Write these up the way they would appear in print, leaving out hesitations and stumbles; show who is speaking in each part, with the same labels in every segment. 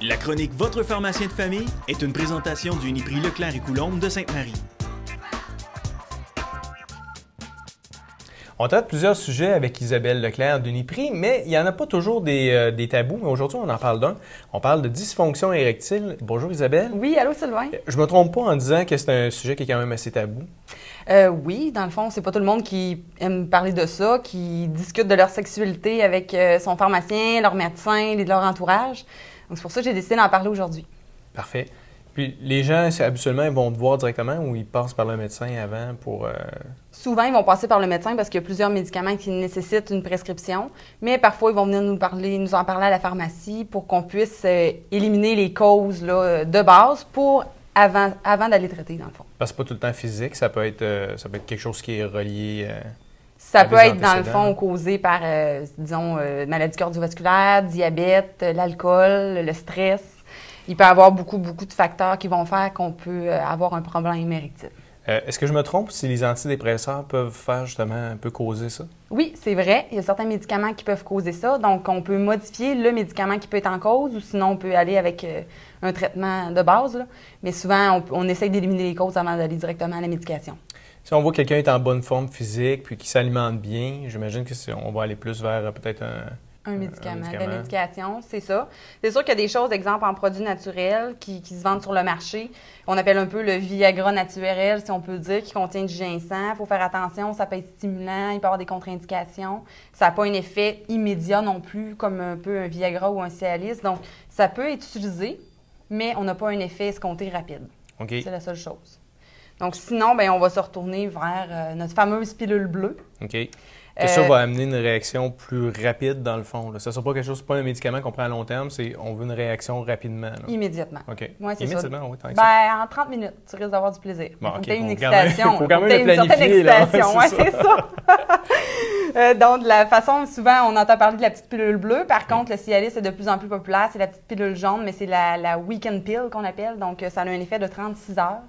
Speaker 1: La chronique Votre pharmacien de famille est une présentation du Uniprix Leclerc et Coulombe de Sainte-Marie.
Speaker 2: On traite plusieurs sujets avec Isabelle Leclerc d'Uniprix, mais il n'y en a pas toujours des tabous. Mais aujourd'hui, on en parle d'un. On parle de dysfonction érectile. Bonjour Isabelle.
Speaker 3: Oui, allô Sylvain.
Speaker 2: Je me trompe pas en disant que c'est un sujet qui est quand même assez tabou.
Speaker 3: Oui, dans le fond, c'est pas tout le monde qui aime parler de ça, qui discute de leur sexualité avec son pharmacien, leur médecin, leur entourage. Donc c'est pour ça que j'ai décidé d'en parler aujourd'hui.
Speaker 2: Parfait. Puis les gens, habituellement, ils vont te voir directement ou ils passent par le médecin avant pour...
Speaker 3: Souvent, ils vont passer par le médecin parce qu'il y a plusieurs médicaments qui nécessitent une prescription, mais parfois, ils vont venir nous en parler à la pharmacie pour qu'on puisse éliminer les causes là, de base pour avant d'aller traiter, dans le fond.
Speaker 2: Parce que c'est pas tout le temps physique, ça peut être quelque chose qui est relié...
Speaker 3: Ça peut être, dans le fond, causé par, disons, maladie cardiovasculaire, diabète, l'alcool, le stress. Il peut y avoir beaucoup de facteurs qui vont faire qu'on peut avoir un problème érectile.
Speaker 2: Est-ce que je me trompe si les antidépresseurs peuvent faire justement un peu causer ça?
Speaker 3: Oui, c'est vrai. Il y a certains médicaments qui peuvent causer ça. Donc, on peut modifier le médicament qui peut être en cause ou sinon on peut aller avec un traitement de base. Là. Mais souvent, on essaie d'éliminer les causes avant d'aller directement à la médication.
Speaker 2: Si on voit que quelqu'un est en bonne forme physique puis qui s'alimente bien, j'imagine qu'on va aller plus vers peut-être
Speaker 3: un médicament, de la médication, c'est ça. C'est sûr qu'il y a des choses, exemple en produits naturels qui se vendent sur le marché. On appelle un peu le Viagra naturel, si on peut dire, qui contient du ginseng. Il faut faire attention, ça peut être stimulant, il peut y avoir des contre-indications. Ça n'a pas un effet immédiat non plus, comme un peu un Viagra ou un Cialis. Donc, ça peut être utilisé, mais on n'a pas un effet escompté rapide.
Speaker 2: Okay.
Speaker 3: C'est la seule chose. Donc, sinon, bien, on va se retourner vers notre fameuse pilule bleue.
Speaker 2: OK. Ça va amener une réaction plus rapide, dans le fond. Là. Ça ne sera pas quelque chose, c'est pas un médicament qu'on prend à long terme, on veut une réaction rapidement. Là.
Speaker 3: Immédiatement.
Speaker 2: OK.
Speaker 3: Ouais, c'est
Speaker 2: immédiatement,
Speaker 3: ça.
Speaker 2: oui, tant que
Speaker 3: ça. En 30 minutes, tu risques d'avoir du plaisir.
Speaker 2: Bon,
Speaker 3: il faut
Speaker 2: okay,
Speaker 3: que tu aies une
Speaker 2: Il
Speaker 3: excitation.
Speaker 2: faut quand même le planifier.
Speaker 3: C'est ça. Donc, de la façon, souvent, on entend parler de la petite pilule bleue. Par contre, le Cialis est de plus en plus populaire. C'est la petite pilule jaune, mais c'est la weekend pill qu'on appelle. Donc, ça a un effet de 36 heures.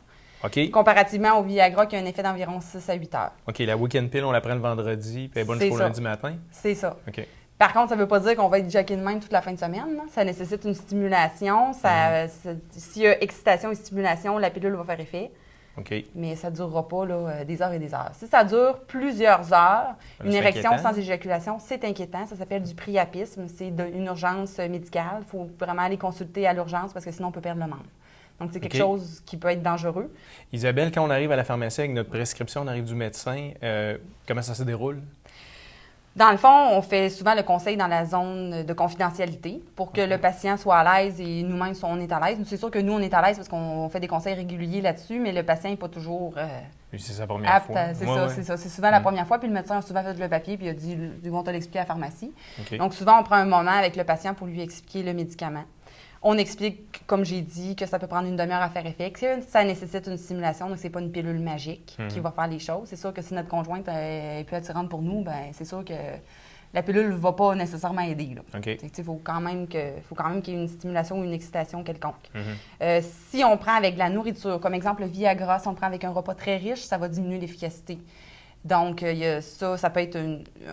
Speaker 2: Okay.
Speaker 3: Comparativement au Viagra qui a un effet d'environ 6 à 8 heures.
Speaker 2: OK, la weekend pill, on la prend le vendredi, puis elle est bonne jusqu'au lundi matin?
Speaker 3: C'est ça.
Speaker 2: OK.
Speaker 3: Par contre, ça ne veut pas dire qu'on va être jacké de même toute la fin de semaine. Là. Ça nécessite une stimulation. S'il y a excitation et stimulation, la pilule va faire effet.
Speaker 2: OK.
Speaker 3: Mais ça ne durera pas là, des heures et des heures. Si ça dure plusieurs heures, une érection sans éjaculation, c'est inquiétant. Ça s'appelle du priapisme. C'est une urgence médicale. Il faut vraiment aller consulter à l'urgence parce que sinon, on peut perdre le membre. Donc, c'est quelque chose qui peut être dangereux.
Speaker 2: Isabelle, quand on arrive à la pharmacie avec notre prescription, on arrive du médecin, comment ça se déroule?
Speaker 3: Dans le fond, on fait souvent le conseil dans la zone de confidentialité pour que le patient soit à l'aise et nous-mêmes, on est à l'aise. C'est sûr que nous, on est à l'aise parce qu'on fait des conseils réguliers là-dessus, mais le patient n'est pas toujours
Speaker 2: c'est sa première fois.
Speaker 3: C'est ça. C'est souvent la première fois. Puis le médecin a souvent fait le papier puis il a dit « ils vont te l'expliquer à la pharmacie
Speaker 2: Okay. ».
Speaker 3: Donc, souvent, on prend un moment avec le patient pour lui expliquer le médicament. On explique, comme j'ai dit, que ça peut prendre une demi-heure à faire effet, que ça nécessite une stimulation, donc c'est pas une pilule magique qui va faire les choses. C'est sûr que si notre conjointe est plus attirante pour nous, ben c'est sûr que la pilule ne va pas nécessairement aider.
Speaker 2: Okay.
Speaker 3: Il faut quand même qu'il y ait une stimulation ou une excitation quelconque. Si on prend avec de la nourriture, comme exemple le Viagra, si on prend avec un repas très riche, ça va diminuer l'efficacité. Donc, ça peut être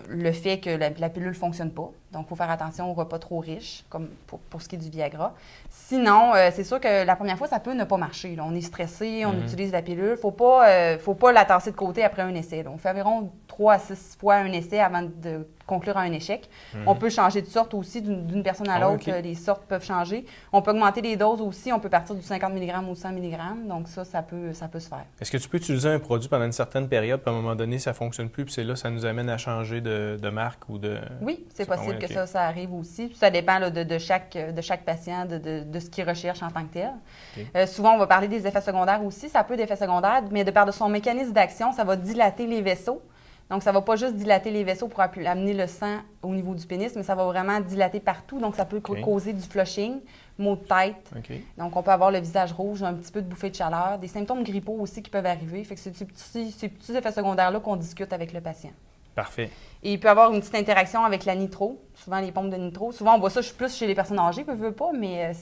Speaker 3: le fait que la pilule ne fonctionne pas. Donc, il faut faire attention aux repas trop riches, comme pour ce qui est du Viagra. Sinon, c'est sûr que la première fois, ça peut ne pas marcher. Là. On est stressé, on utilise la pilule. Il ne faut pas la tasser de côté après un essai. Là. On fait environ 3 à 6 fois un essai avant de conclure à un échec. On peut changer de sorte aussi d'une personne à l'autre. Okay. Les sortes peuvent changer. On peut augmenter les doses aussi. On peut partir du 50 mg au 100 mg. Donc, ça peut se faire.
Speaker 2: Est-ce que tu peux utiliser un produit pendant une certaine période, puis à un moment donné, ça ne fonctionne plus, puis c'est là ça nous amène à changer de marque ou de...
Speaker 3: Oui, c'est possible que ça arrive aussi. Ça dépend là, de chaque patient, de ce qu'il recherche en tant que tel. Okay. Souvent, on va parler des effets secondaires aussi. Ça peut d'effets secondaires, mais de par de son mécanisme d'action, ça va dilater les vaisseaux. Donc, ça ne va pas juste dilater les vaisseaux pour amener le sang au niveau du pénis, mais ça va vraiment dilater partout. Donc, ça peut causer du flushing, maux de tête.
Speaker 2: Okay.
Speaker 3: Donc, on peut avoir le visage rouge, un petit peu de bouffée de chaleur, des symptômes grippaux aussi qui peuvent arriver. Fait que c'est ces petits effets secondaires-là qu'on discute avec le patient.
Speaker 2: Parfait.
Speaker 3: Et il peut y avoir une petite interaction avec la nitro, souvent les pompes de nitro. Souvent, on voit ça plus chez les personnes âgées, je veux pas, mais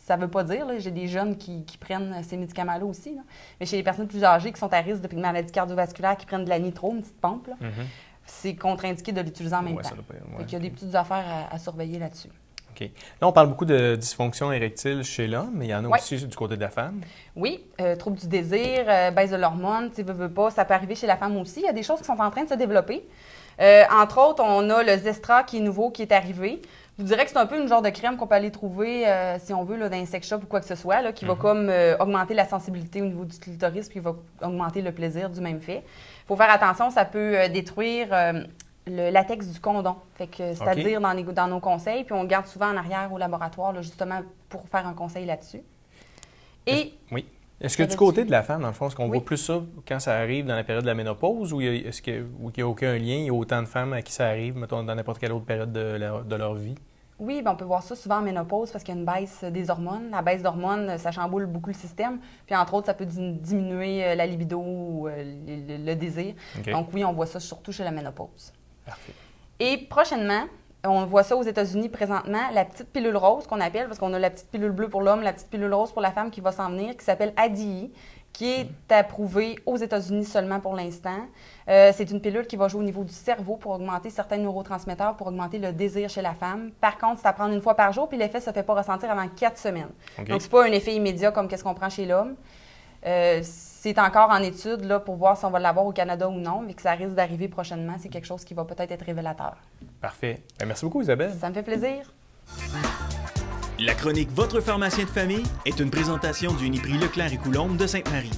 Speaker 3: ça ne veut pas dire. J'ai des jeunes qui prennent ces médicaments-là aussi. Là. Mais chez les personnes plus âgées qui sont à risque de maladie cardiovasculaire, qui prennent de la nitro, une petite pompe, c'est contre-indiqué de l'utiliser en même temps. Il y a des petites affaires à surveiller là-dessus.
Speaker 2: OK. Là, on parle beaucoup de dysfonction érectile chez l'homme, mais il y en a aussi du côté de la femme.
Speaker 3: Oui, trouble du désir, baisse de l'hormone, tu veux pas, ça peut arriver chez la femme aussi. Il y a des choses qui sont en train de se développer. Entre autres, on a le Zestra qui est nouveau, qui est arrivé. Je vous dirais que c'est un peu une genre de crème qu'on peut aller trouver, si on veut, là, dans un sex shop ou quoi que ce soit, là, qui va comme augmenter la sensibilité au niveau du clitoris, puis va augmenter le plaisir du même fait. Il faut faire attention, ça peut détruire le latex du condom, c'est-à-dire dans nos conseils, puis on le garde souvent en arrière au laboratoire, là, justement, pour faire un conseil là-dessus. Et...
Speaker 2: Oui. Est-ce que du côté de la femme, dans le fond, est-ce qu'on voit plus ça quand ça arrive dans la période de la ménopause ou est-ce qu'il n'y a aucun lien? Il y a autant de femmes à qui ça arrive, mettons, dans n'importe quelle autre période de leur vie?
Speaker 3: Oui, bien, on peut voir ça souvent en ménopause parce qu'il y a une baisse des hormones. La baisse d'hormones, ça chamboule beaucoup le système. Puis, entre autres, ça peut diminuer la libido ou le désir. Okay. Donc, oui, on voit ça surtout chez la ménopause.
Speaker 2: Parfait.
Speaker 3: Et prochainement, on voit ça aux États-Unis présentement, la petite pilule rose qu'on appelle, parce qu'on a la petite pilule bleue pour l'homme, la petite pilule rose pour la femme qui va s'en venir, qui s'appelle ADI, qui est approuvée aux États-Unis seulement pour l'instant. C'est une pilule qui va jouer au niveau du cerveau pour augmenter certains neurotransmetteurs, pour augmenter le désir chez la femme. Par contre, c'est à prendre une fois par jour, puis l'effet ne se fait pas ressentir avant 4 semaines. Okay. Donc, ce n'est pas un effet immédiat comme qu'est-ce qu'on prend chez l'homme. C'est encore en étude là, pour voir si on va l'avoir au Canada ou non, mais que ça risque d'arriver prochainement. C'est quelque chose qui va peut-être être révélateur.
Speaker 2: Parfait. Bien, merci beaucoup, Isabelle.
Speaker 3: Ça me fait plaisir.
Speaker 1: La chronique Votre pharmacien de famille est une présentation du Uniprix Leclerc et Coulombe de Sainte-Marie.